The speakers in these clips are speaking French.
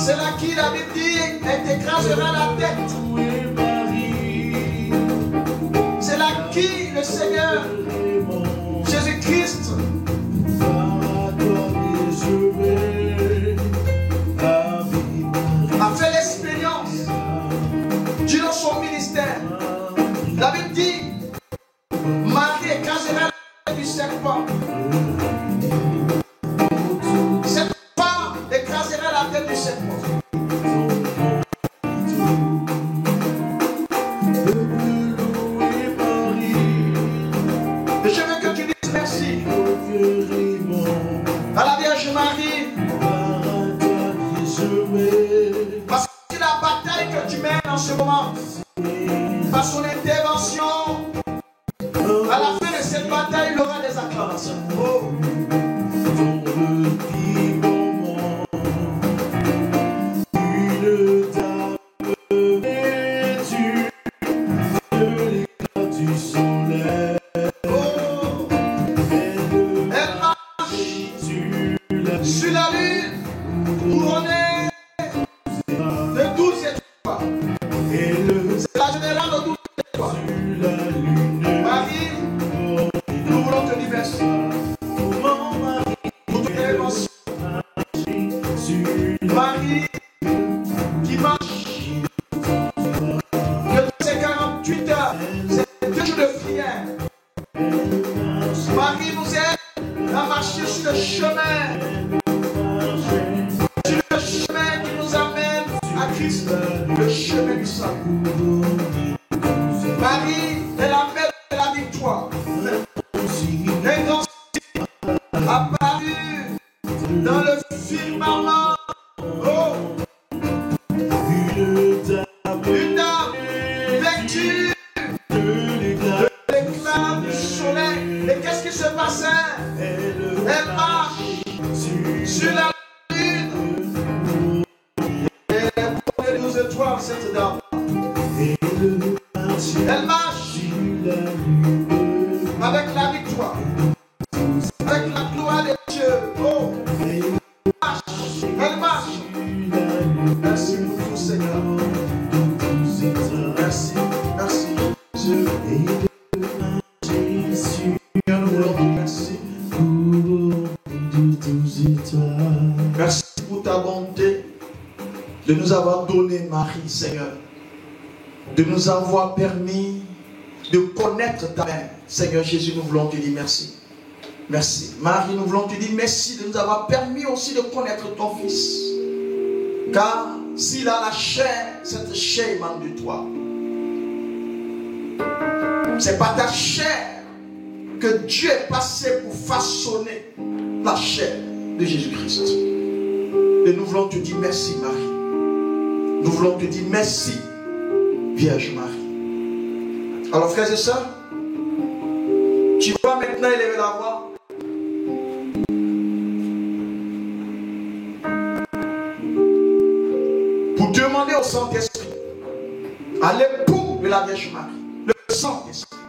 C'est là qui la Bible dit, elle t'écrasera la tête. C'est là qui le Seigneur Jésus-Christ a fait l'expérience durant son ministère. La Bible dit, Marie écrasera la tête du serpent. Cette femme écrasera la tête du serpent. Et je veux que tu dises merci à la Vierge Marie. Parce que la bataille que tu mènes en ce moment, par son intervention, à la fin de cette bataille, il aura des acclamations. Oh. Sur la lune, couronnée de 12 étoiles. C'est la générale de 12 étoiles. Marie, nous voulons te dire merci. Pour ton intervention. Marie, qui marche. Que ces 48 heures, c'est 2 jours de prière. Marie nous aide à marcher sur le chemin. Le chemin du salut. Marie est la mère de la victoire. Un grand signe apparu dans le firmament. Oh. Une dame vêtue de l'éclat du soleil. Et qu'est-ce qui se passait? Elle marche sur la cette dame. Elle marche avec la victoire, avec la gloire de Dieu. Oh, elle marche. Merci pour tout, Seigneur. Merci, merci. Merci pour ta bonté de nous avoir donné Marie, Seigneur, de nous avoir permis de connaître ta mère. Seigneur Jésus, nous voulons te dire merci. Merci. Marie, nous voulons te dire merci de nous avoir permis aussi de connaître ton Fils. Car s'il a la chair, cette chair émane de toi. C'est par ta chair que Dieu est passé pour façonner la chair de Jésus-Christ. Et nous voulons te dire merci, Marie. Nous voulons te dire merci, Vierge Marie. Alors, frères et sœurs, tu vas maintenant élever la voix. Pour demander au Saint-Esprit, à l'époux de la Vierge Marie, le Saint-Esprit,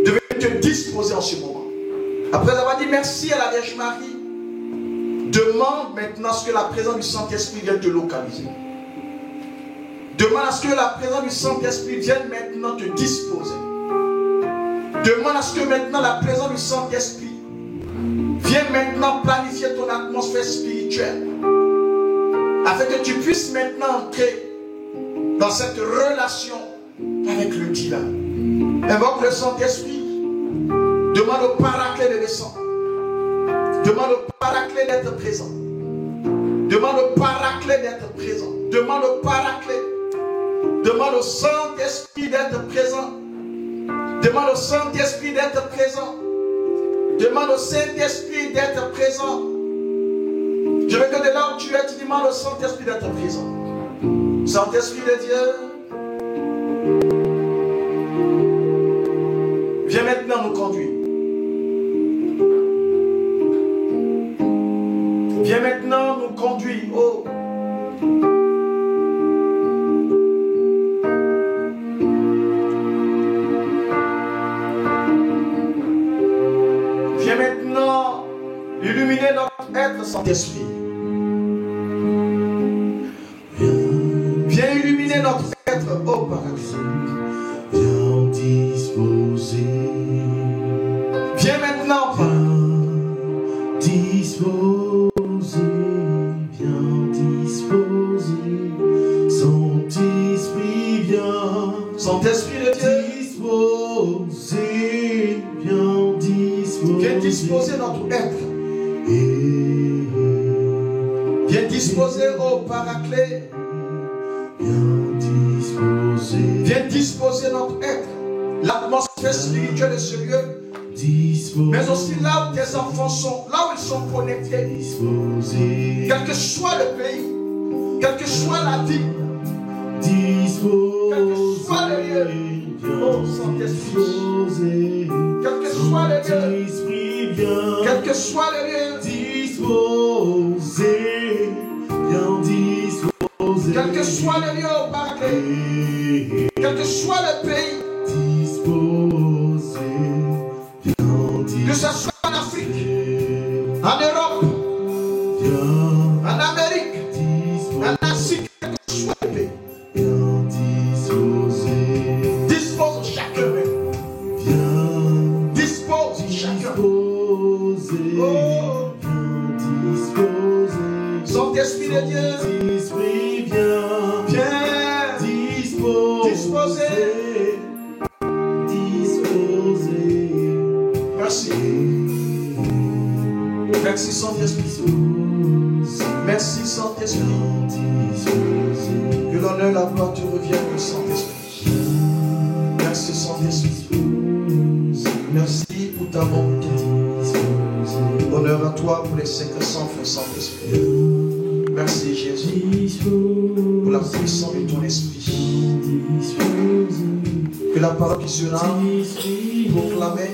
de venir te disposer en ce moment. Après avoir dit merci à la Vierge Marie, demande maintenant à ce que la présence du Saint-Esprit vienne te localiser. Demande à ce que la présence du Saint-Esprit vienne maintenant te disposer. Demande à ce que maintenant la présence du Saint-Esprit vienne maintenant planifier ton atmosphère spirituelle. Afin que tu puisses maintenant entrer dans cette relation avec le divin. Invoque le Saint-Esprit. Demande au Paraclet de descendre. Demande au Paraclet d'être présent. Demande au Paraclet d'être présent. Demande au Paraclet. Demande au Saint-Esprit d'être présent. Demande au Saint-Esprit d'être présent. Demande au Saint-Esprit d'être présent. Je veux que de là où tu es, tu demandes au Saint-Esprit d'être présent. Saint-Esprit de Dieu, viens maintenant nous conduire. Viens maintenant nous conduire. Oh. Viens maintenant illuminer notre être, Saint-Esprit. viens disposer. Viens maintenant, Viens disposer, viens disposer. Saint-Esprit, viens. Saint-Esprit de Dieu, Disposer, viens disposer. viens disposer notre être. Viens disposer au Paraclet. Viens disposer. Viens disposer notre être. L'atmosphère spirituelle de ce lieu. Disposer. Mais aussi là où tes enfants sont, là où ils sont connectés. Disposer. Quel que soit le pays, quelle que soit la ville, Disposer. quel que soit le lieu. Oh Saint-Esprit. Quel que soit le lieu. Saint-Esprit, viens. Quel que soit le lieu. Disposer. Viens disposer. Quel que soit le lieu au Paraclet. Quel que soit le pays. Disposer. Que ce soit en Afrique, en Europe, Viens en Amérique, en Asie, quel que soit le pays. disposer. Dispose chacun. Viens Dispose chacun. disposer. Oh. Viens disposer. Saint-Esprit de Dieu, Saint-Esprit, viens. viens Disposer. disposer. Disposer. Merci. Merci Saint-Esprit. Merci Saint-Esprit. Que l'honneur et la gloire te reviennent, Saint-Esprit. Merci Saint-Esprit. Merci pour ta bonté. Honneur à toi pour les 500 frères Saint-Esprit. Merci Jésus pour la puissance de ton esprit. Que la parole qui sera proclamée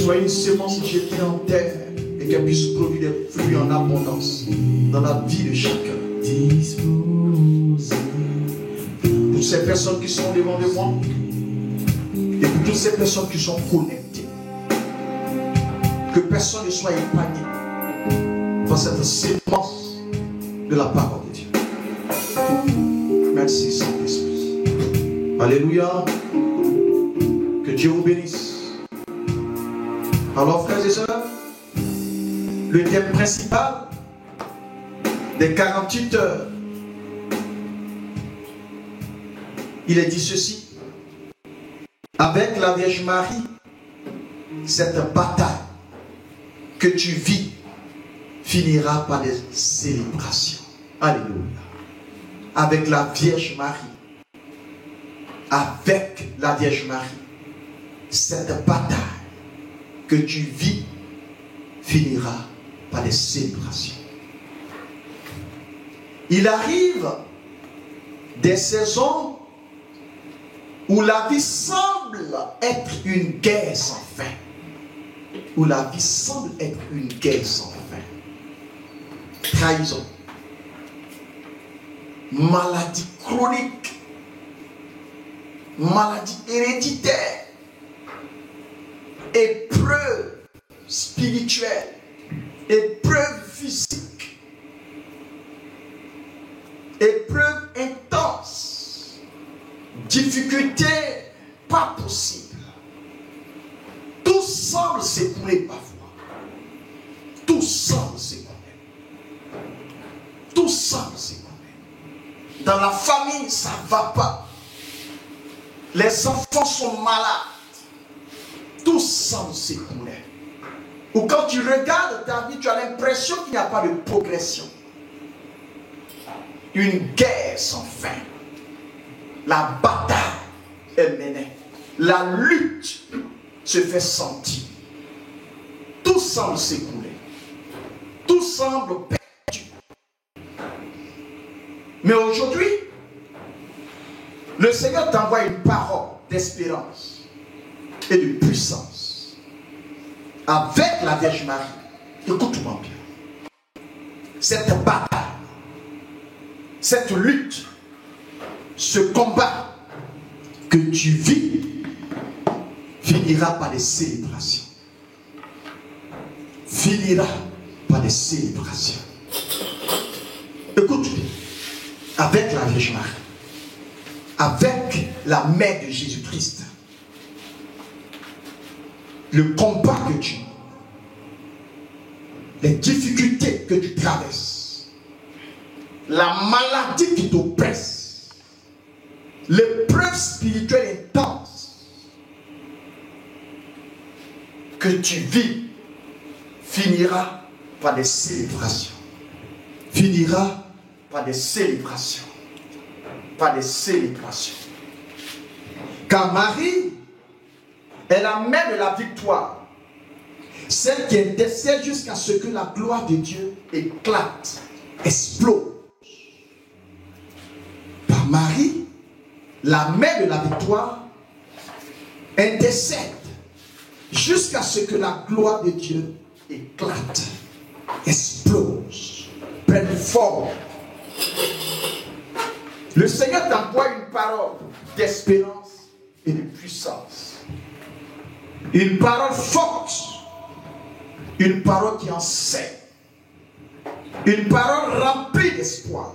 soit une semence jetée en terre et qu'elle puisse produire des fruits en abondance dans la vie de chacun. Pour ces personnes qui sont devant de moi et pour toutes ces personnes qui sont connectées, que personne ne soit épargné par cette sémence de la parole de Dieu. Merci Saint-Esprit. Alléluia. Que Dieu vous bénisse. Alors frères et sœurs, le thème principal des 48 heures, il est dit ceci: avec la Vierge Marie, cette bataille que tu vis finira par des célébrations. Alléluia. Avec la Vierge Marie, avec la Vierge Marie, cette bataille que tu vis finira par des célébrations. Il arrive des saisons où la vie semble être une guerre sans fin. Où la vie semble être une guerre sans fin. Trahison, maladie chronique, maladie héréditaire, épreuve spirituelle, épreuve physique, épreuve intense, difficulté pas possible. Tout semble s'écouler parfois. Tout semble s'écouler. Tout semble s'écouler. Dans la famille, ça ne va pas. Les enfants sont malades. Tout semble s'écouler. Ou quand tu regardes ta vie, tu as l'impression qu'il n'y a pas de progression. Une guerre sans fin. La bataille est menée. La lutte se fait sentir. Tout semble s'écouler. Tout semble perdu. Mais aujourd'hui, le Seigneur t'envoie une parole d'espérance et de puissance. Avec la Vierge Marie, écoute-moi bien. Cette bataille, cette lutte, ce combat que tu vis finira par des célébrations. Finira par des célébrations. Écoute bien. avec la Vierge Marie, avec la mère de Jésus-Christ, le combat que tu as, les difficultés que tu traverses, la maladie qui t'oppresse, l'épreuve spirituelle intense que tu vis, finira par des célébrations. Finira par des célébrations. Par des célébrations. Car Marie est la mère de la victoire. Celle qui intercède jusqu'à ce que la gloire de Dieu éclate, explose. Par Marie, la mère de la victoire, intercède jusqu'à ce que la gloire de Dieu éclate, explose, prenne forme. Le Seigneur t'envoie une parole d'espérance et de puissance. Une parole forte. Une parole qui enseigne. Une parole remplie d'espoir.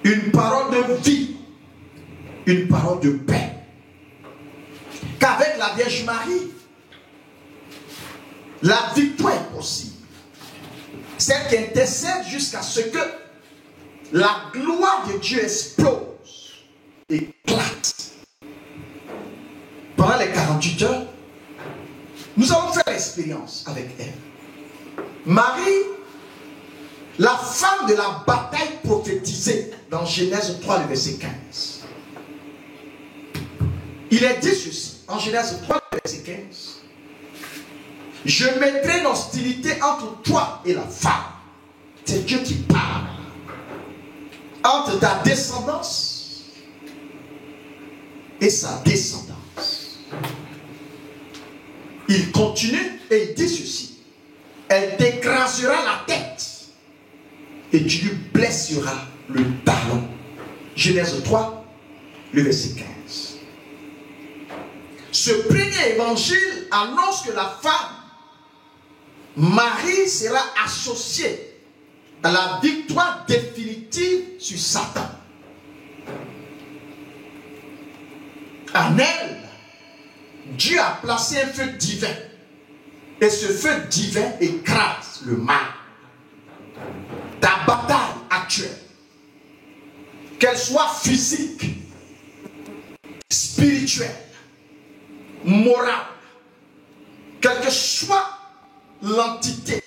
Une parole de vie. Une parole de paix. Qu'avec la Vierge Marie, la victoire est possible. Celle qui intercède jusqu'à ce que la gloire de Dieu explose, éclate. Pendant les 48 heures, nous avons fait l'expérience avec elle. Marie, la femme de la bataille prophétisée dans Genèse 3, le verset 15. Il est dit ceci, en Genèse 3, le verset 15. Je mettrai une hostilité entre toi et la femme. C'est Dieu qui parle. Entre ta descendance et sa descendance. Il continue et il dit ceci. Elle t'écrasera la tête et tu lui blesseras le talon. Genèse 3, le verset 15. Ce premier évangile annonce que la femme, Marie, sera associée à la victoire définitive sur Satan. En elle, Dieu a placé un feu divin. Et ce feu divin écrase le mal. Ta bataille actuelle, qu'elle soit physique, spirituelle, morale, quelle que soit l'entité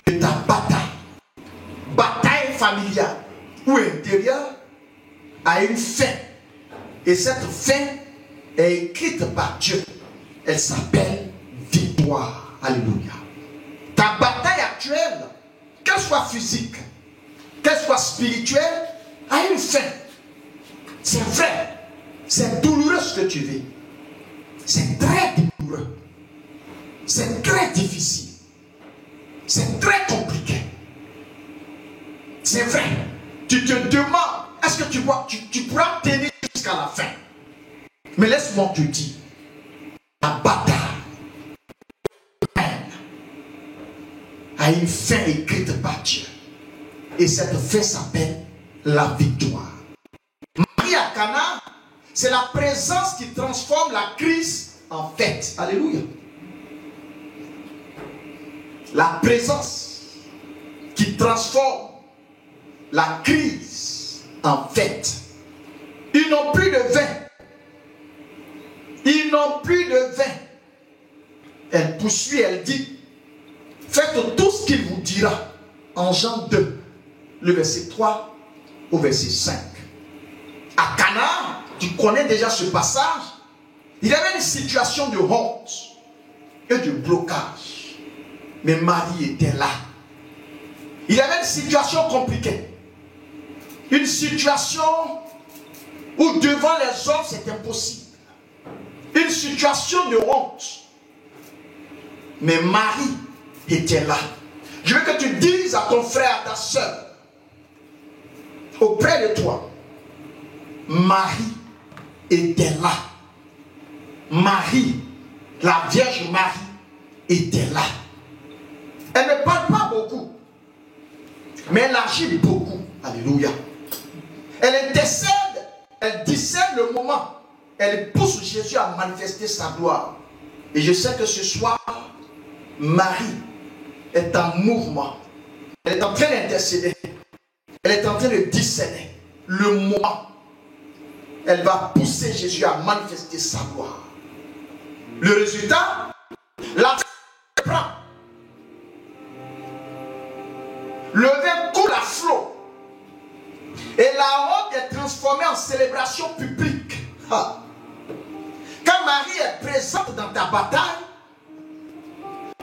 de ta bataille familiale ou intérieure, a une fin. Et cette fin est écrite par Dieu. Elle s'appelle victoire. Alléluia. Ta bataille actuelle, qu'elle soit physique, qu'elle soit spirituelle, a une fin. C'est vrai. C'est douloureux ce que tu vis. C'est très douloureux. C'est très difficile. C'est très compliqué. C'est vrai. Tu te demandes, est-ce que tu pourras tenir jusqu'à la fin? Mais laisse-moi te dire, la bataille a une fin écrite par Dieu. Et cette fin s'appelle la victoire. Marie à Cana, c'est la présence qui transforme la crise en fête. Alléluia. La présence qui transforme la crise en fête. Ils n'ont plus de vin. Ils n'ont plus de vin. Elle poursuit, elle dit, faites tout ce qu'il vous dira. En Jean 2, le verset 3 au verset 5. À Cana, tu connais déjà ce passage, il y avait une situation de honte et de blocage. Mais Marie était là. Il y avait une situation compliquée. Une situation où devant les hommes c'est impossible. Une situation de honte. Mais Marie était là. Je veux que tu dises à ton frère, à ta soeur, auprès de toi, Marie était là. Marie, la Vierge Marie, était là. Elle ne parle pas beaucoup. mais elle agit beaucoup. Alléluia. Elle intercède, elle discerne le moment. Elle pousse Jésus à manifester sa gloire. Et je sais que ce soir, Marie est en mouvement. Elle est en train d'intercéder. Elle est en train de discerner le moment. Elle va pousser Jésus à manifester sa gloire. Le résultat, la fête prend. Le vin coule à flot. Et la honte est transformée en célébration publique. Ah. Quand Marie est présente dans ta bataille,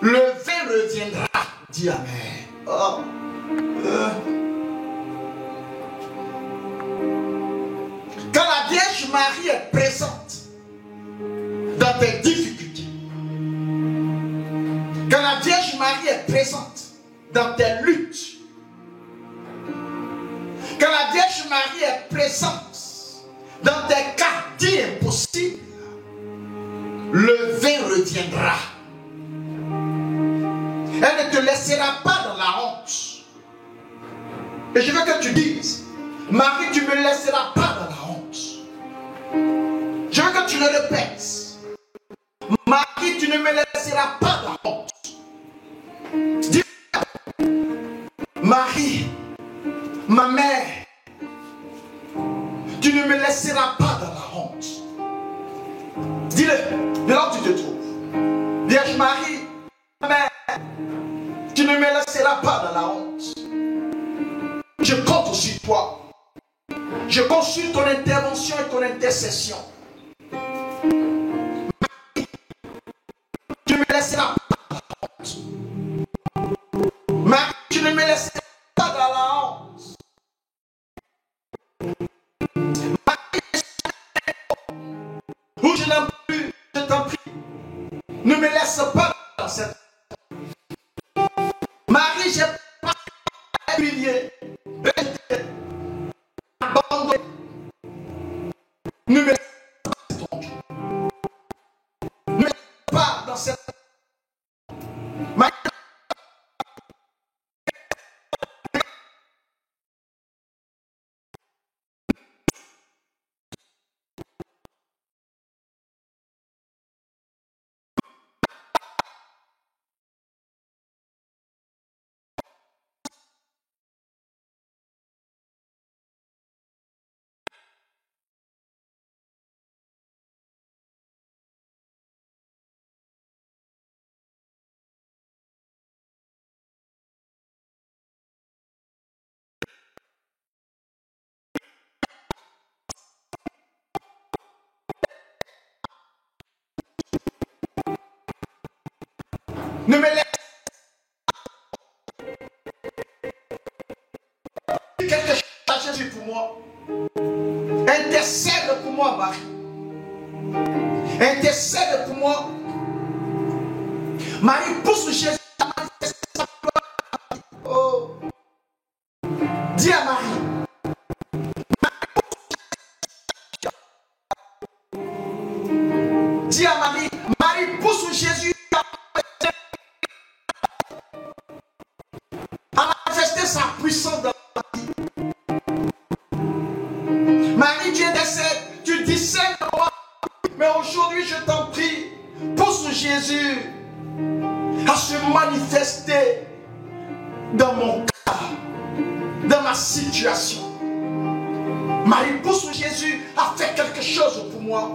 le vin reviendra. Dis Amen. Oh. Quand la Vierge Marie est présente dans tes difficultés, quand la Vierge Marie est présente dans tes luttes, quand la Vierge Marie est présente dans tes cas dits impossibles, le vin reviendra. Elle ne te laissera pas dans la honte. Et je veux que tu dises, Marie, tu ne me laisseras pas dans la honte. Je veux que tu le répètes. Marie, tu ne me laisseras pas dans la honte. Dis, Marie, ma mère, tu ne me laisseras pas dans la honte. Dis-le, de là où tu te trouves. Vierge Marie, ma mère, tu ne me laisseras pas dans la honte. Je compte sur toi. Je compte sur ton intervention et ton intercession. Marie, tu ne me laisseras pas dans la honte. Marie, tu ne me laisseras pas dans la honte. Où je n'en plus, je t'en prie, ne me laisse pas dans cette. Marie, j'ai pas humilié, abandonné. Ne me laisse pas ne me laisse pas dans cette. Marie, ne me laisse quelque chose à Jésus pour moi. Intercède pour moi, Marie. Intercède pour moi. Marie, pousse Jésus à manifester sa gloire. Oh. Dis à Marie. Dis à Marie. Marie, pousse Jésus à manifester sa puissance dans la vie. Marie, tu intercèdes, tu discernes moi. Mais aujourd'hui, je t'en prie, pousse Jésus à se manifester dans mon cas, dans ma situation. Marie, pousse Jésus à faire quelque chose pour moi.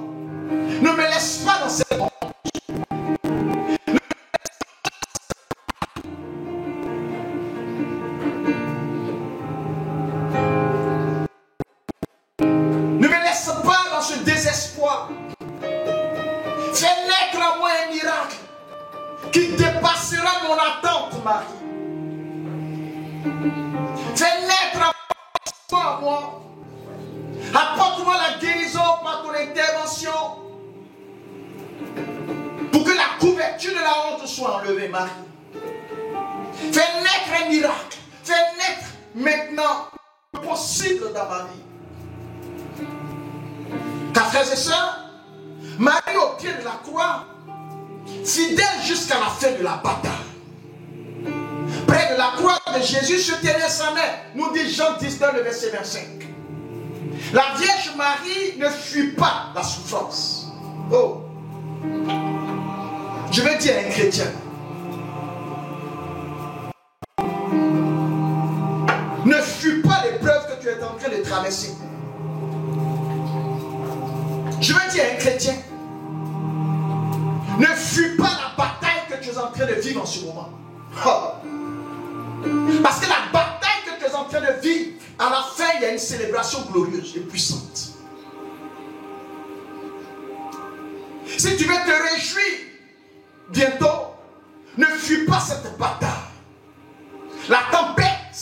Ne me laisse pas dans cette honte. Ne me laisse pas dans ce désespoir. Fais naître en moi un miracle qui dépassera mon attente, Marie. Fais naître en moi. Apporte-moi la guérison par ton intervention. Pour que la couverture de la honte soit enlevée, Marie. Fais naître un miracle. Fais naître maintenant le possible dans ma vie. Car frères et sœurs, Marie au pied de la croix, fidèle jusqu'à la fin de la bataille, prête de la croix de Jésus se tenait sa main, nous dit Jean 19, le verset 25. La Vierge Marie ne fuit pas la souffrance. Oh, je vais dire à un chrétien, ne fuis pas l'épreuve que tu es en train de traverser. Je veux dire à un chrétien, ne fuis pas la bataille que tu es en train de vivre en ce moment. Oh. Parce que la bataille que tu es en train de vivre, à la fin, il y a une célébration glorieuse et puissante. Si tu veux te réjouir bientôt, ne fuis pas cette bataille. La tempête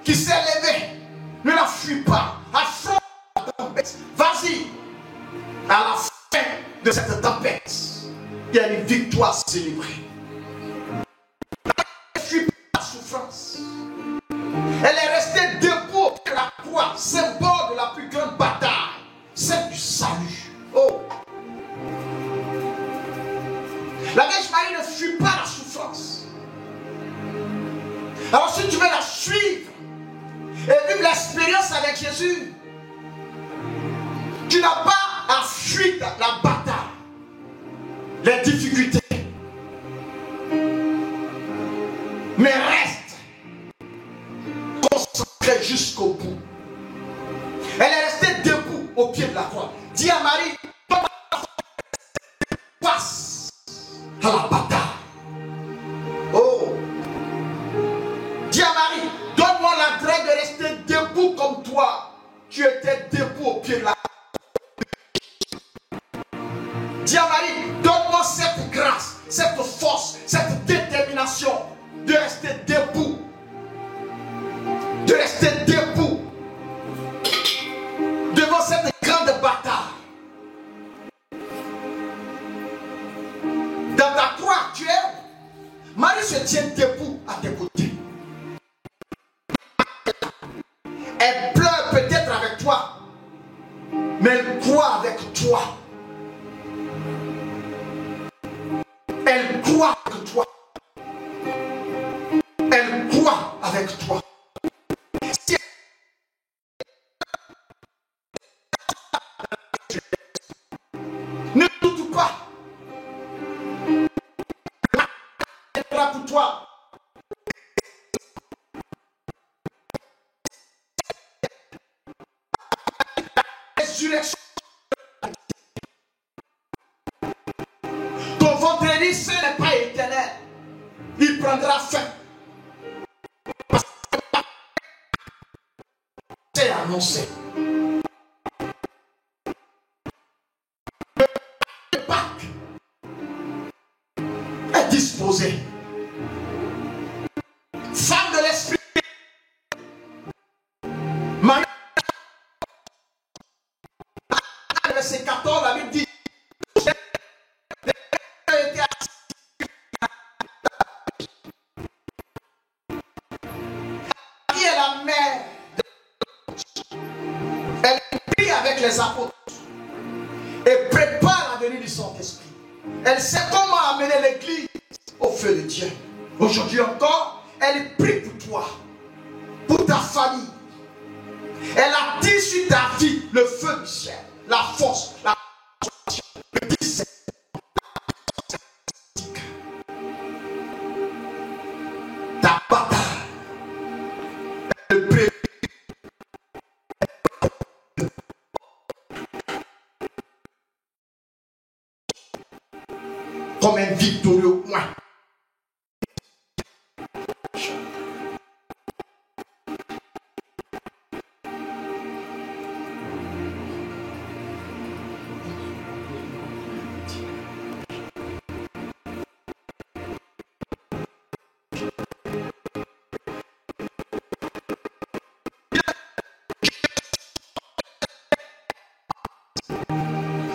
qui s'est levée, ne la fuis pas. Affronte la tempête. Vas-y. À la fin de cette tempête, il y a une victoire célébrée. Ne fuis pas la souffrance. Elle est restée debout sur la croix, symbole de la plus grande bataille, celle du salut. Oh! La Vierge Marie ne fuit pas la souffrance. Alors si tu veux la suivre et vivre l'expérience avec Jésus, tu n'as pas à fuir la bataille, les difficultés, mais reste concentré jusqu'au bout. Elle est restée debout au pied de la croix. Dis à Marie, passe à la bataille. Oh! Dis à Marie, donne-moi la grâce de rester debout comme toi. Tu étais debout au pied de la croix. Dis à Marie, donne-moi cette grâce, cette force, cette détermination de rester debout. De rester debout devant cette grande bataille. Dans ta croix actuelle, Marie se tient debout à tes côtés. Elle pleure peut-être avec toi, mais elle croit avec toi. Elle croit avec toi. Elle croit avec toi. Si ne doute pas. Elle sera pour toi. Résurrection. Ton vendredi saint n'est pas éternel. Il prendra fin. C'est annoncé. Le Pâques est disposé. Femme de l'esprit. Marie, verset 14, la Bible dit qui est la mère. Elle prie avec les apôtres et prépare la venue du Saint-Esprit. Elle sait comment amener l'église au feu de Dieu. Aujourd'hui encore, elle prie pour toi, pour ta famille. Elle attire sur ta vie le feu du ciel, la force, la le discernement. Ta bataille, elle prie. Comme un victorieux point.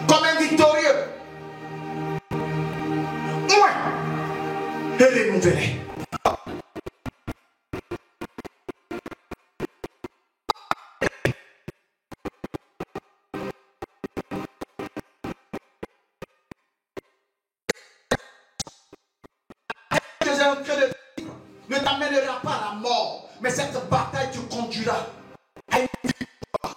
Comme un victorieux. Et renouvelé. Tu es en train de vivre ne t'amènera pas à la mort, mais cette bataille te conduira à une victoire.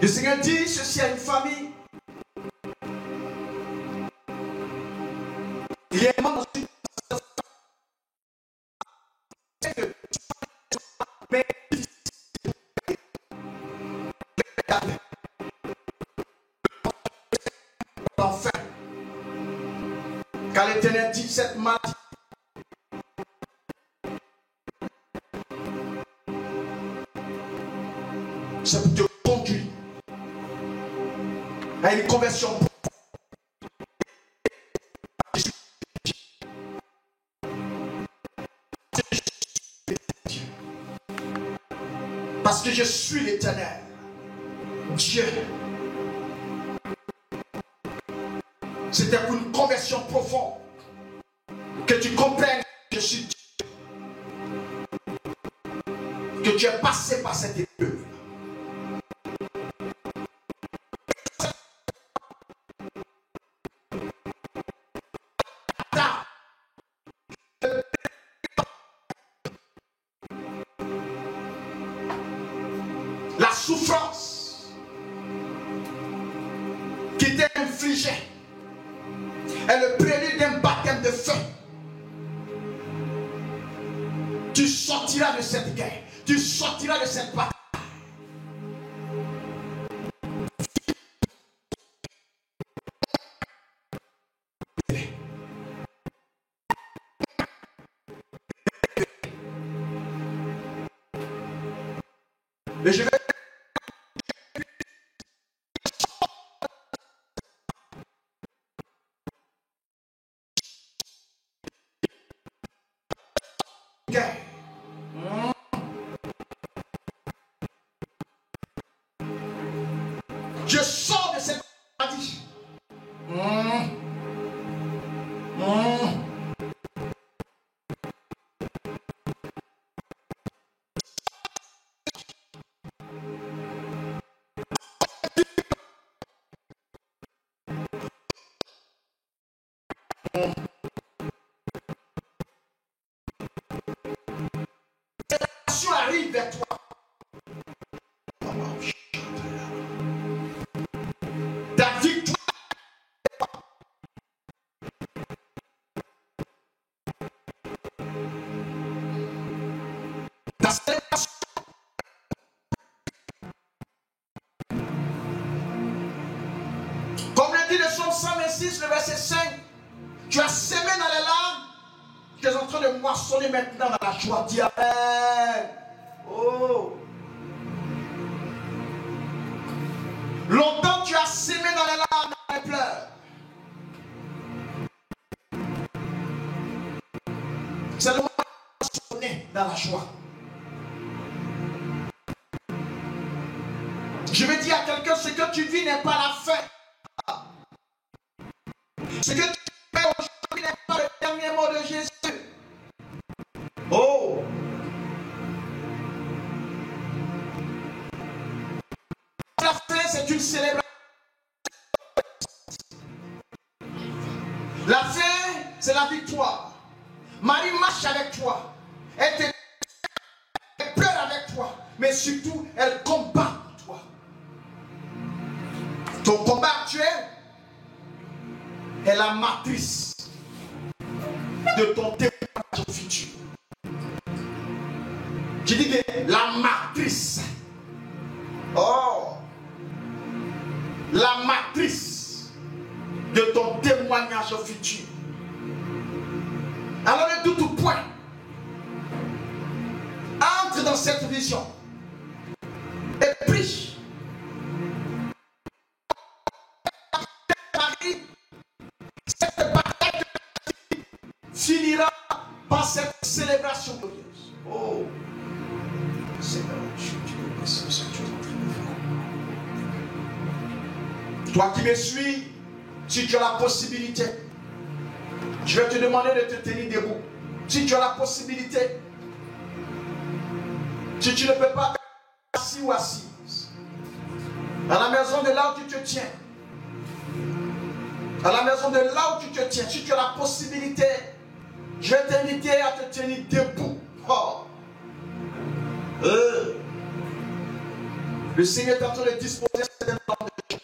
Le Seigneur dit ceci à une famille. Il est mort dans une mais enfin, car l'Éternel dit cette maladie c'est pour te conduire à une conversion. Parce que je suis l'Éternel, Dieu. C'était pour une conversion profonde. Que tu comprennes que je suis Dieu. Que tu es passé par cette épreuve. La souffrance qui t'est infligée est le prélude d'un baptême de feu. Tu sortiras de cette guerre. Tu sortiras de cette bataille. Et je vais je sors de cette maladie. Cette arrive vers toi. Ta victoire. Ta célébration. Comme le dit le psaume 126, le verset 5, tu as semé dans les larmes, tu es en train de moissonner maintenant dans la joie. Dis amen. Oh. Longtemps tu as semé dans les larmes, dans les pleurs. C'est le moment de moissonner dans la joie. Je vais dire à quelqu'un, ce que tu vis n'est pas la fin. Ce que tu fais aujourd'hui n'est pas le dernier mot de Jésus. Oh! La fin, c'est une célébration. La fin, c'est la victoire. Marie marche avec toi. Elle pleure avec toi. Mais surtout, elle combat pour toi. Ton combat actuel est la matrice de ton témoignage futur. Je dis que la matrice. Oh! La matrice de ton témoignage futur. Alors de tout point, entre dans cette vision et prie. Cette bataille finira par cette célébration glorieuse. Oh, Seigneur, tu connais ce que tu es en train de faire. Toi qui me suis, si tu as la possibilité, je vais te demander de te tenir debout. Si tu as la possibilité, si tu ne peux pas être assis ou assise, À la maison de là où tu te tiens. À la maison de là où tu te tiens. Si tu as la possibilité, je vais t'inviter à te tenir debout. Oh. Le Seigneur est en train de disposer certaines normes de choses.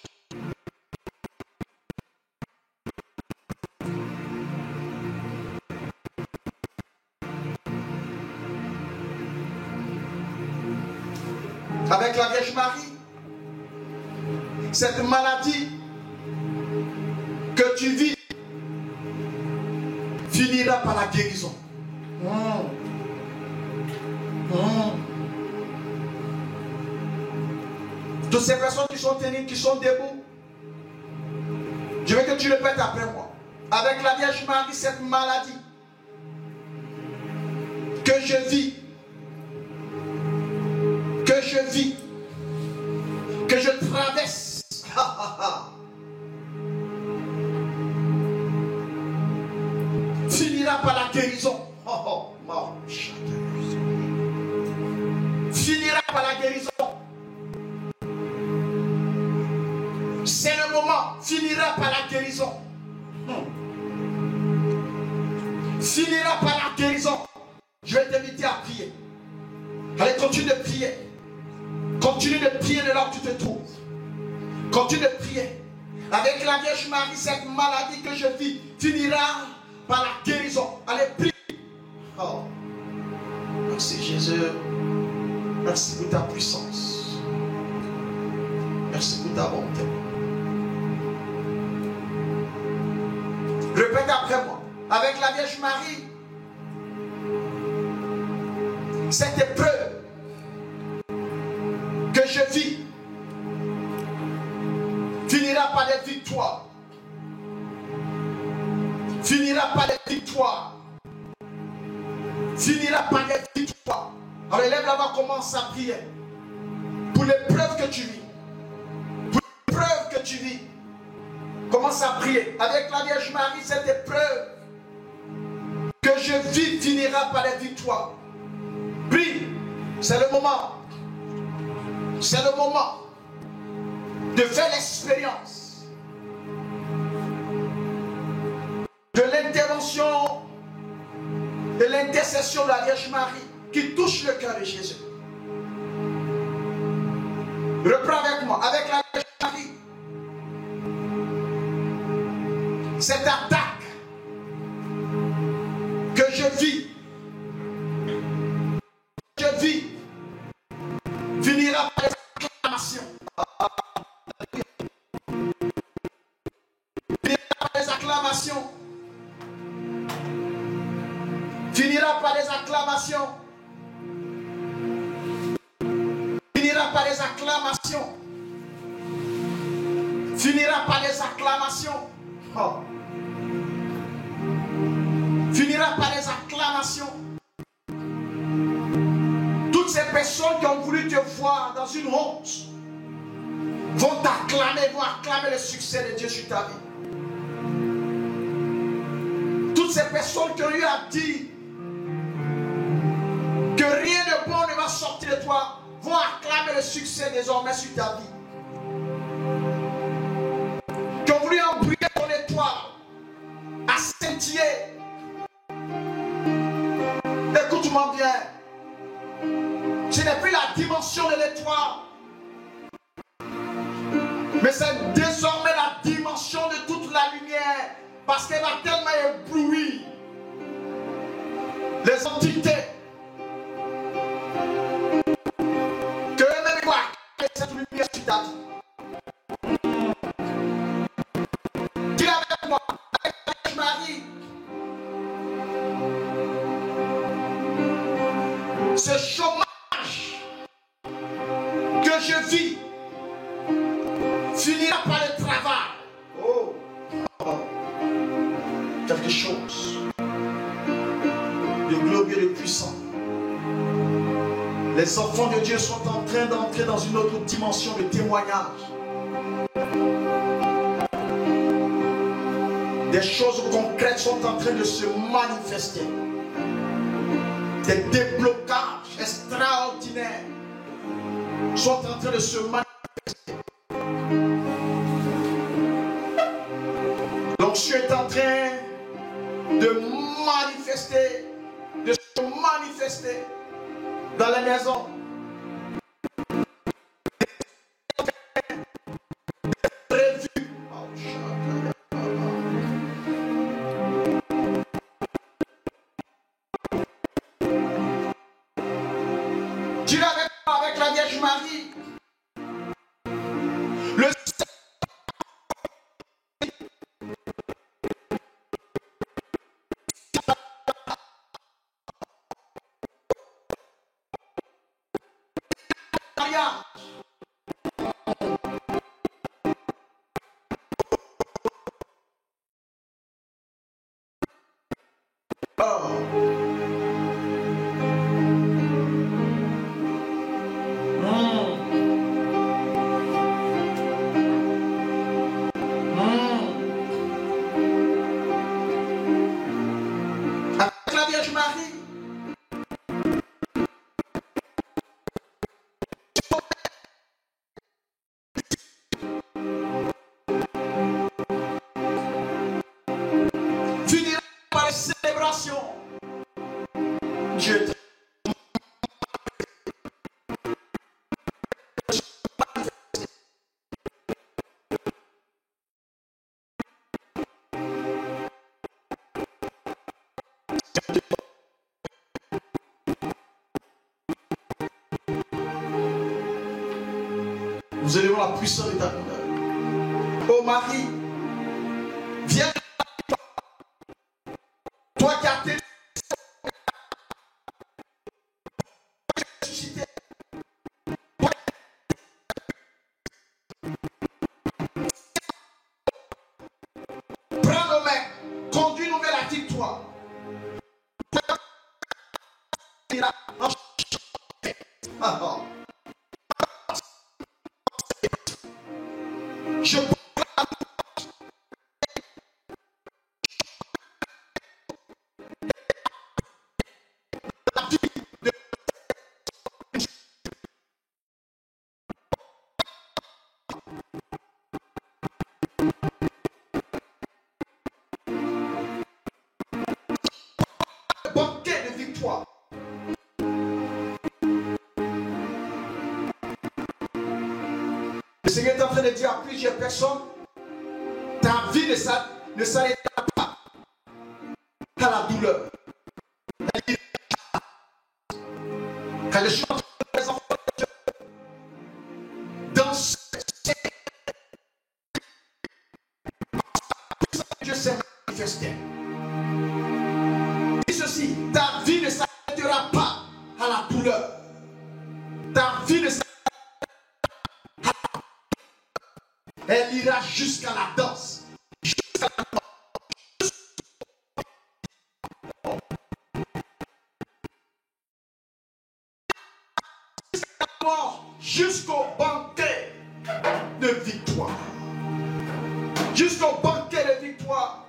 Avec la Vierge Marie, cette maladie que tu vis finira par la guérison. Toutes ces personnes qui sont tenues, qui sont debout, je veux que tu le répètes après moi. Avec la Vierge Marie, cette maladie que je vis, que je traverse, finira par la guérison. Finira par la guérison. C'est le moment. Finira par la guérison. Finira par la guérison. Je vais t'inviter à prier. Allez, continue de prier. Continue de prier de là où tu te trouves. Continue de prier. Avec la Vierge Marie, cette maladie que je vis finira par la guérison. Allez, prie. Oh. Merci Jésus. Merci pour ta puissance. Merci pour ta bonté. Répète après moi. Avec la Vierge Marie, cette épreuve que je vis finira par des victoires. Finira par des victoires. Finira par des victoires. Alors élève là-bas, commence à prier. Pour l'épreuve que tu vis. Pour l'épreuve que tu vis. Commence à prier. Avec la Vierge Marie, cette épreuve que je vis finira par des victoires. Prie. C'est le moment. C'est le moment de faire l'expérience de l'intervention, de l'intercession de la Vierge Marie qui touche le cœur de Jésus. Reprends avec moi, avec la Vierge Marie, cette attaque que je vis, finira par les acclamations. Finira par les acclamations. Finira par les acclamations. Finira par les acclamations. Finira par les acclamations. Oh. Finira par les acclamations. Toutes ces personnes qui ont voulu te voir dans une honte vont t'acclamer, vont acclamer le succès de Dieu sur ta vie. Toutes ces personnes qui ont eu à dire que rien de bon ne va sortir de toi vont acclamer le succès désormais sur ta vie. Qui ont voulu embrouiller ton étoile à scintiller. Écoute-moi bien. Ce n'est plus la dimension de l'étoile, mais c'est désormais la dimension de toute la lumière, parce qu'elle va tellement éblouir les entités que eux-mêmes voient cette lumière sur ta vie. Dis avec moi, avec la Vierge Marie, ce chômage que je vis finira par le travail. Oh. Quelque chose de glorieux et de puissant. Les enfants de Dieu sont en train d'entrer dans une autre dimension de témoignage. Des choses concrètes sont en train de se manifester. Des déblocages extraordinaires sont en train de se manifester. bénédiction est en train de se manifester dans la maison. Dis avec la Vierge Marie. Le mariage. Avec la Vierge Marie. Finira par les célébrations. Dieu te nous élevons la puissance de ta grandeur. Oh Marie, viens, toi qui as été ressuscité, prends nos mains, conduis-nous vers la victoire. Je banquet de victoire. Le Seigneur est en train de dire à plusieurs personnes, ta vie ne s'arrêtera pas à la douleur. Quand les choses des enfants de Dieu dans Dieu s'est manifesté. Dis ceci, ta vie ne s'arrêtera pas à la douleur. Ta vie ne s'arrêtera. Elle ira jusqu'à la danse. Jusqu'à la mort. Jusqu'au banquet de victoire. Jusqu'au banquet de victoire.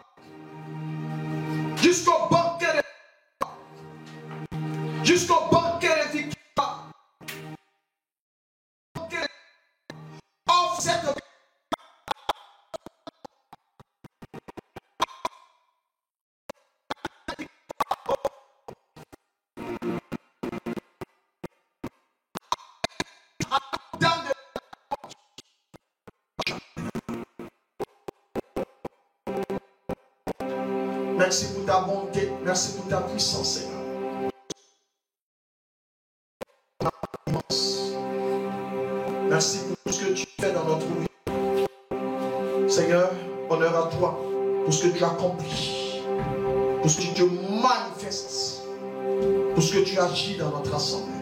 Jusqu'au banquet de victoire. Jusqu'au banquet de victoire. Offre cette victoire. Merci pour ta bonté, merci pour ta puissance, Seigneur. Merci pour tout ce que tu fais dans notre vie. Seigneur, honneur à toi pour ce que tu accomplis, pour ce que tu te manifestes, pour ce que tu agis dans notre assemblée.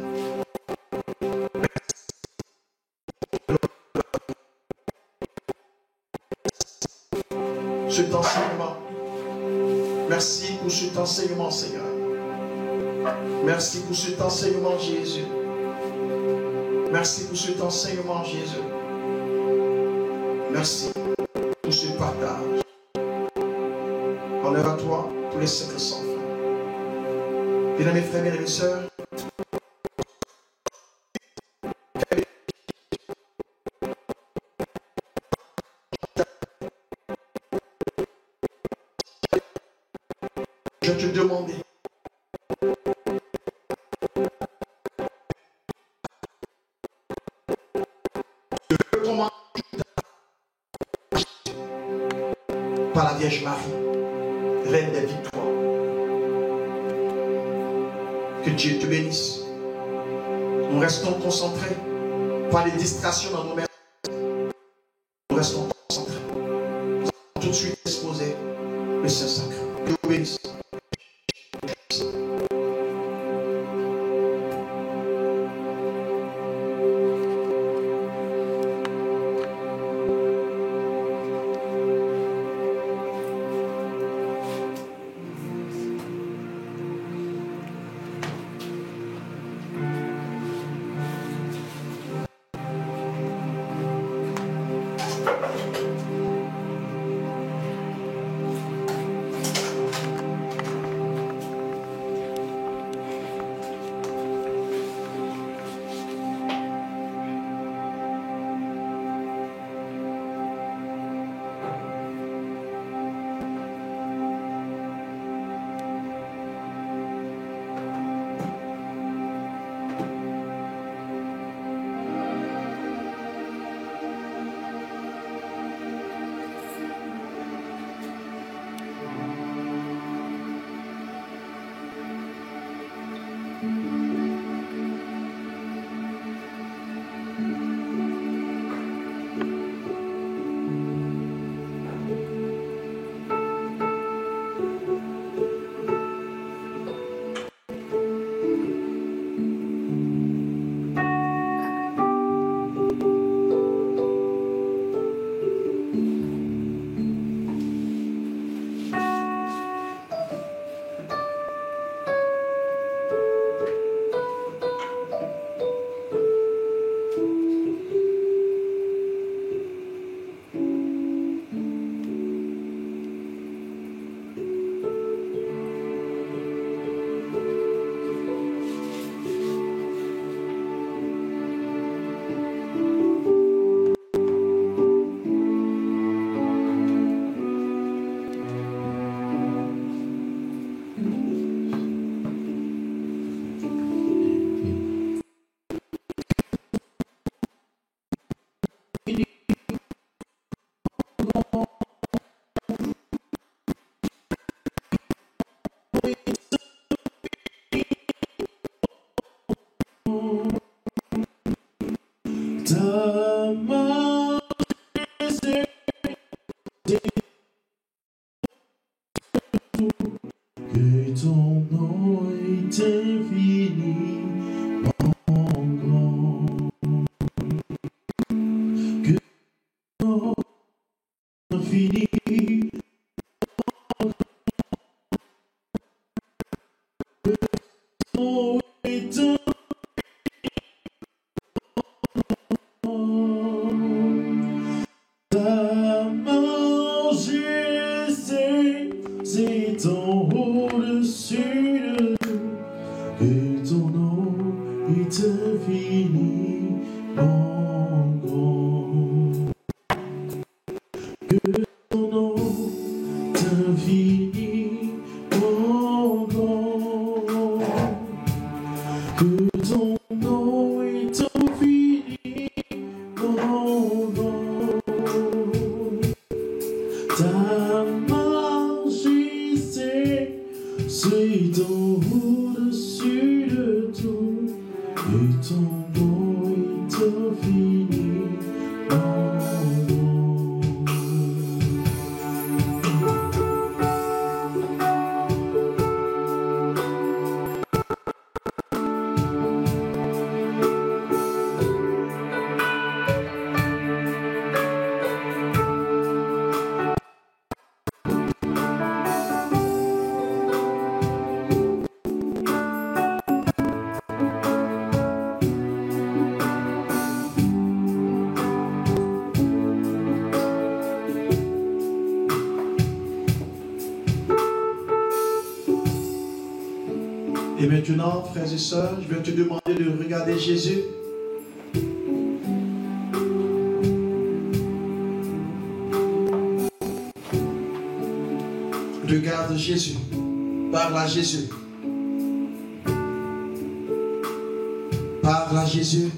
Cet enseignement. Merci pour cet enseignement, Seigneur. Merci pour cet enseignement, Jésus. Merci pour cet enseignement, Jésus. Merci pour ce partage. Honneur à toi pour les siècles sans fin. Bien, mes frères et mes sœurs, je te demandais de recommander par la Vierge Marie, Reine des victoires. Que Dieu te bénisse. Nous restons concentrés, pas les distractions dans nos mains. Nous restons concentrés. Nous allons tout de suite exposer le Saint-Sacre. Dieu vous bénisse. Et maintenant, frères et sœurs, je vais te demander de regarder Jésus. Regarde Jésus. Parle à Jésus. Parle à Jésus.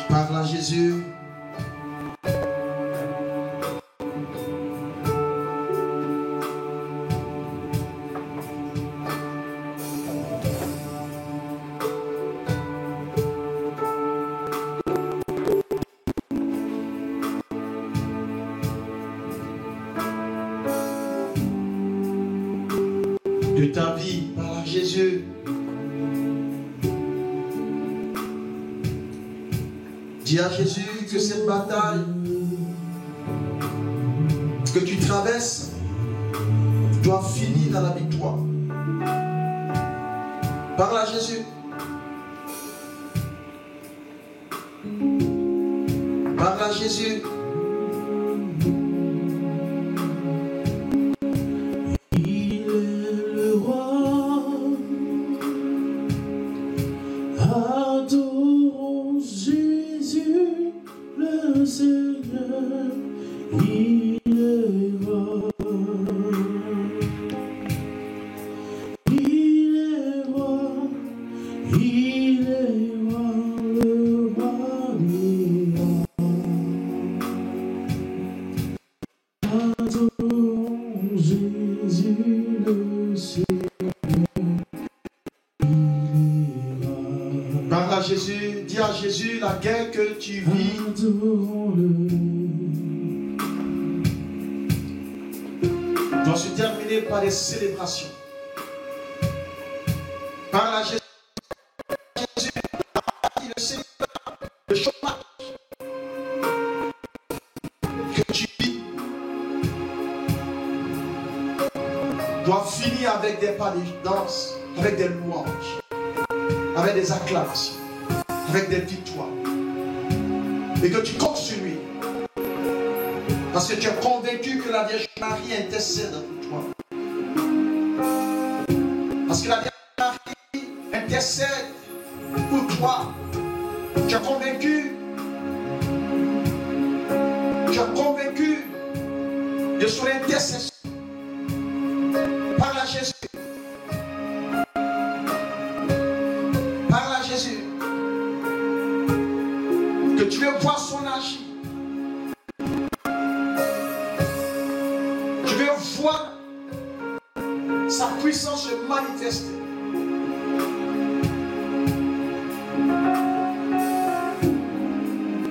Parle à Jésus. De ta vie, parle à Jésus. Dis à Jésus que cette bataille que tu traverses doit finir dans la victoire. Parle à Jésus. Parle à Jésus. Jésus, dis à Jésus la guerre que tu vis doit se terminer par des célébrations. Parle à Jésus, le chômage que tu vis doit finir avec des pas de danse, avec des louanges, avec des acclamations, avec des victoires, et que tu comptes sur lui, parce que tu es convaincu que la Vierge Marie intercède pour toi, parce que la Vierge Marie intercède pour toi. Tu es convaincu de son intercession. Parle à Jésus. Parle à Jésus. Que tu veux voir son agir. Tu veux voir sa puissance se manifester.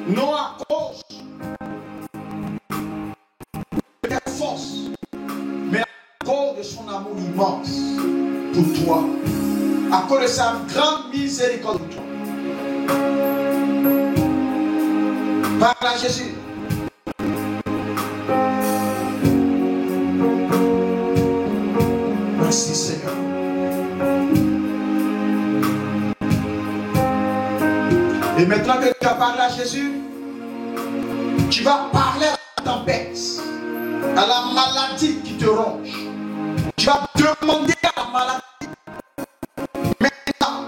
Non à cause de ta force, mais à cause de son amour immense pour toi, à cause de sa grande miséricorde pour toi. Parle à Jésus. Merci Seigneur. Et maintenant que tu as parlé à Jésus, tu vas parler à la tempête, à la maladie qui te ronge. Tu vas demander à la maladie maintenant.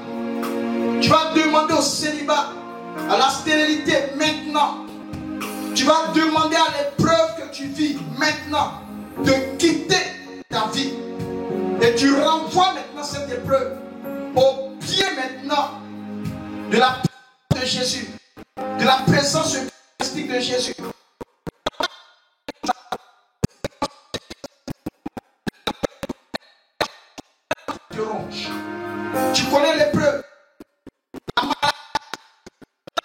Tu vas demander au célibat, à la stérilité maintenant. Tu vas demander à l'épreuve que tu vis maintenant de quitter ta vie. Et tu renvoies maintenant cette épreuve au pied maintenant de la de Jésus, de la présence eucharistique de Jésus. Tu connais l'épreuve, la maladie,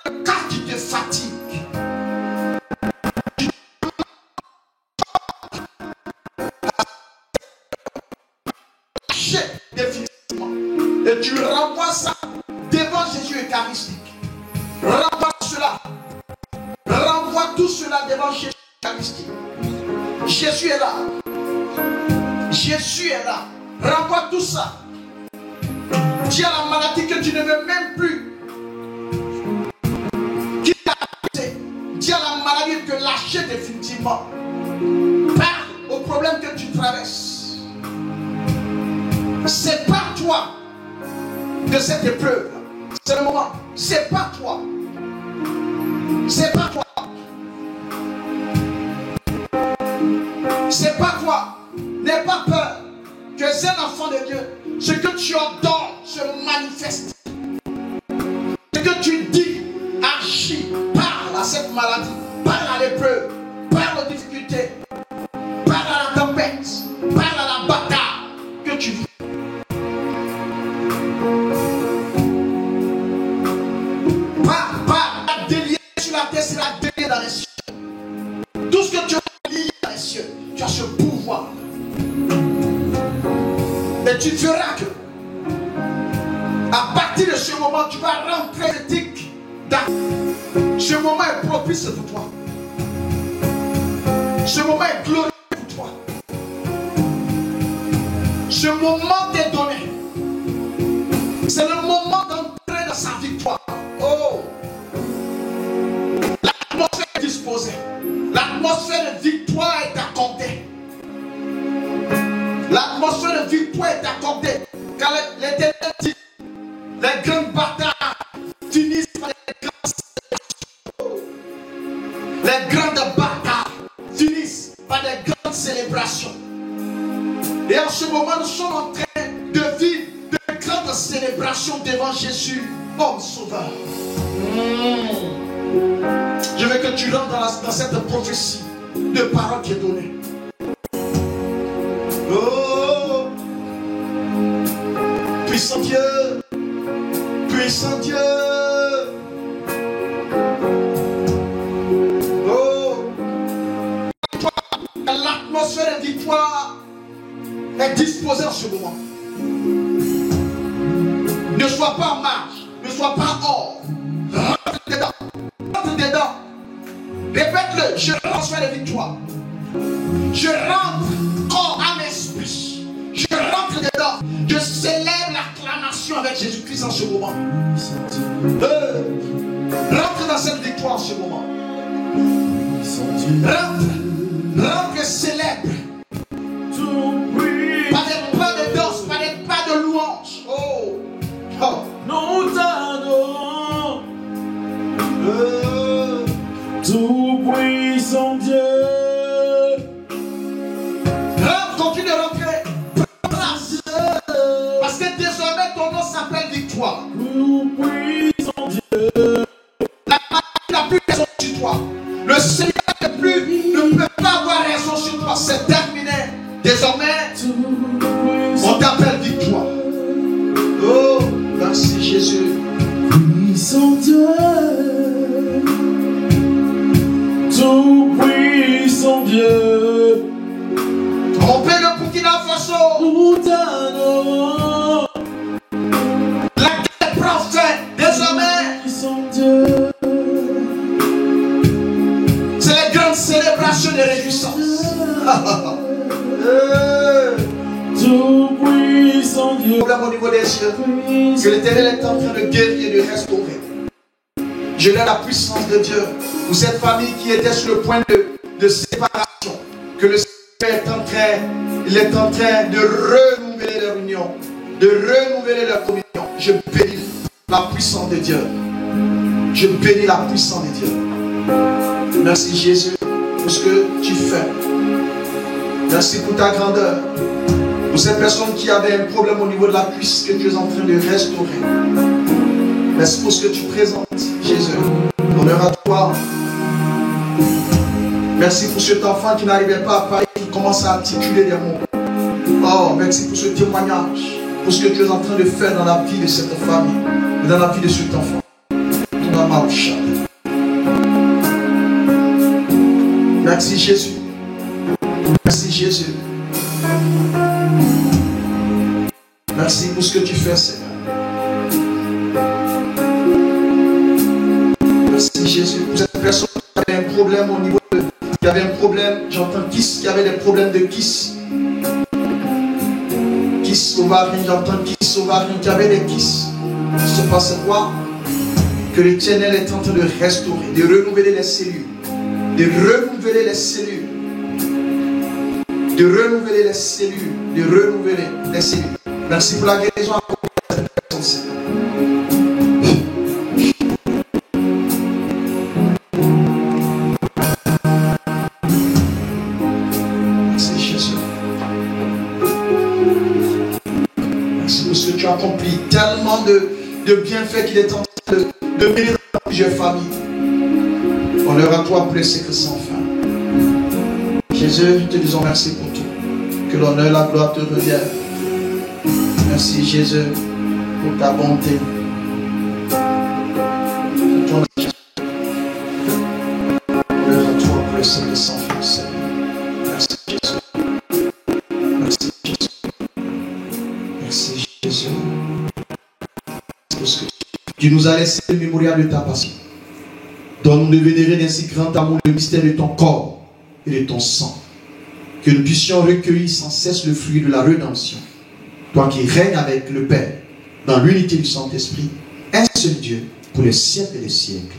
le cas qui te fatigue. Définitivement. Et tu renvoies ça devant Jésus eucharistique. Renvoie cela. Renvoie tout cela devant Jésus eucharistique. Jésus est là. Jésus est là. Renvoie tout ça. Dis à la maladie que tu ne veux même plus. Qui t'a arrêté. Dis à la maladie de te lâcher définitivement. Parle au problème que tu traverses. Sépare-toi de cette épreuve. C'est le moment. C'est pas toi. C'est pas toi. C'est pas toi. N'aie pas peur. Tu es un enfant de Dieu. Ce que tu ordonnes se manifeste. Ce que tu dis, agis, parle à cette maladie, parle à l'épreuve, parle aux difficultés, parle à la tempête, parle à la bataille que tu vis. Parle, la délier sur la terre, c'est la délier dans les cieux. Tout ce que tu as lié dans les cieux, tu as ce pouvoir. Et tu verras que à partir de ce moment, tu vas rentrer éthique. Ce moment est propice pour toi. Ce moment est glorieux pour toi. Ce moment t'est donné. C'est le moment d'entrer dans sa victoire. Oh! L'atmosphère est disposée. L'atmosphère de victoire est accordée. L'atmosphère de victoire est accordée. Car l'Éternel dit, les grandes batailles finissent par les grandes batailles finissent par des grandes célébrations. Et en ce moment, nous sommes en train de vivre de grandes célébrations devant Jésus, homme sauveur. Je veux que tu rentres dans cette prophétie de parole qui est donnée. Oh, puissant Dieu, puissant Dieu. Oh, l'atmosphère de victoire est disposée en ce moment. Ne sois pas en marche, ne sois pas hors. Rentre dedans, rentre dedans. Répète-le, je transfère la victoire. Je rentre corps, âme, esprit. Je rentre dedans. Je célèbre l'acclamation avec Jésus-Christ en ce moment. Rentre dans cette victoire en ce moment. Rentre et célèbre. Pas des pas de danse, pas des pas de louange. Oh. Oh. Nous t'adorons, tout-puissant Dieu. Continue de rentrer. Parce que désormais ton nom s'appelle victoire. Tout-puissant Dieu. La maladie n'a plus raison sur toi. Le Seigneur ne peut pas avoir raison sur toi. C'est terminé. Désormais, on t'appelle victoire. Oh, merci Jésus. Puissant Dieu. Tout-puissant Dieu. Rompez le Burkina Faso. Nous t'adorons. La guerre prend fin. Désormais, Puissant Dieu. c'est les grandes célébrations de réjouissance. Tout-puissant Dieu. Problème au niveau des cieux. Que l'Éternel est en train de guérir et de restaurer. Je lève la puissance de Dieu pour cette famille qui était sur le point de séparation. Que le Seigneur est en train de renouveler leur union, de renouveler leur communion. Je bénis la puissance de Dieu. Je bénis la puissance de Dieu. Merci Jésus pour ce que tu fais. Merci pour ta grandeur. Pour ces personnes qui avaient un problème au niveau de la cuisse que tu es en train de restaurer. Merci pour ce que tu présentes, Jésus. Honneur à toi. Merci pour cet enfant qui n'arrivait pas à parler, qui commence à articuler des mots. Oh, merci pour ce témoignage, pour ce que tu es en train de faire dans la vie de cette famille et dans la vie de cet enfant. Merci Jésus. Merci Jésus. Merci pour ce que tu fais, Seigneur. Merci Jésus. Pour cette personne qui avait un problème au niveau de... Qui avait un problème, j'entends kiss, qui avait des problèmes de kiss. Kiss ovarien, j'entends kiss ovarien, qui avait des kiss. Il se passe quoi? Que l'Éternel est en train de restaurer, de renouveler les cellules. De renouveler les cellules. De renouveler les cellules. De renouveler les cellules. Merci pour la guérison à cette personne, Seigneur. accompli, tellement de bienfaits qu'il est en train de bénir dans plusieurs familles. Honneur à toi pour les secrets sans fin. Jésus, te disons merci pour tout. Que l'honneur et la gloire te reviennent. Merci Jésus pour ta bonté. Pour ton honneur à toi pour les secrets sans fin, Seigneur. Merci Jésus. Merci Jésus. Merci Jésus. Parce que tu nous as laissé le mémorial de ta passion. Donne-nous de vénérer d'un si grand amour le mystère de ton corps et de ton sang. Que nous puissions recueillir sans cesse le fruit de la rédemption. Toi qui règnes avec le Père, dans l'unité du Saint-Esprit, un seul Dieu, pour les siècles et les siècles.